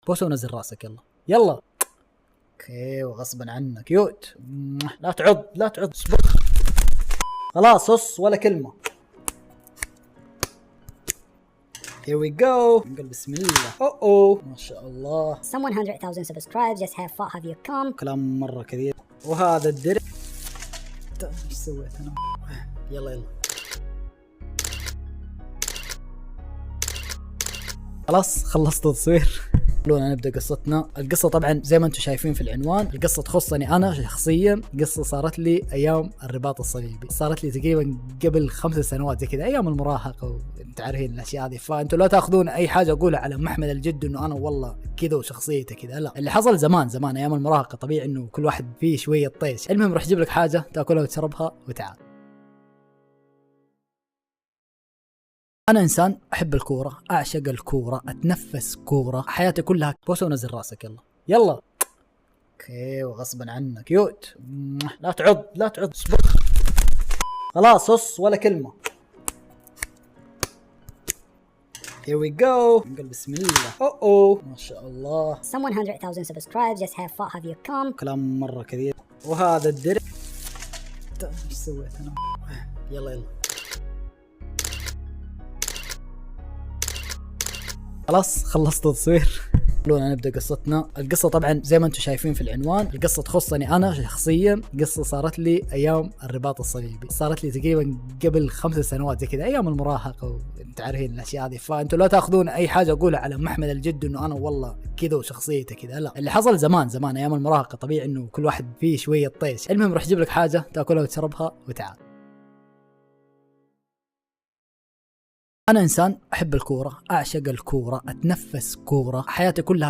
بوسه ونزل راسك. يلا يلا. اوكي وغصبا عنك كيوت. لا تعض لا تعض. اصبر خلاص صص ولا كلمة. Here we go. نقول بسم الله. اوه ما شاء الله. Some 100,000 subscribers just have far have you come. كلام مرة كثير. وهذا الدرع ايش سويت انا؟ يلا يلا. خلاص خلصت تصوير. خلونا نبدأ قصتنا. القصة طبعا زي ما انتم شايفين في العنوان، القصة تخصني انا شخصيا. قصة صارت لي ايام الرباط الصليبي، صارت لي تقريبا قبل 5 سنوات زي كذا، ايام المراهقة وانت عارفين الاشياء هذه. فانتوا لا تاخذون اي حاجة اقولها على محمد الجد انه انا والله كذا وشخصيته كذا، لا. اللي حصل زمان ايام المراهقة طبيعي انه كل واحد فيه شوية طيش. المهم راح اجيب لك حاجة تاكلها وتشربها وتعال. أنا إنسان أحب الكورة، أعشق الكورة، أتنفس كورة، حياتي كلها. بوسه ونزل راسك. يلا يلا. اوكي وغصبا عنك كيوت. لا تعض لا تعض. اصبر خلاص صص ولا كلمة. Here we go. نقول بسم الله. اوه ما شاء الله. Some 100,000 subscribers just have far have you come. كلام مرة كثير. وهذا الدرع ايش سويت انا؟ يلا يلا. خلاص خلصت تصوير. خلونا نبدأ قصتنا. القصة طبعا زي ما انتم شايفين في العنوان، القصة تخصني انا شخصيا. قصة صارت لي ايام الرباط الصليبي، صارت لي تقريبا قبل 5 سنوات زي كذا، ايام المراهقة وانت عارفين الاشياء هذه. فانتوا لا تاخذون اي حاجة اقولها على محمد الجد انه انا والله كذا وشخصيته كذا، لا. اللي حصل زمان ايام المراهقة طبيعي انه كل واحد فيه شوية طيش. المهم راح اجيب لك حاجة تاكلها وتشربها وتعال. أنا إنسان أحب الكورة، أعشق الكورة، أتنفس كورة، حياتي كلها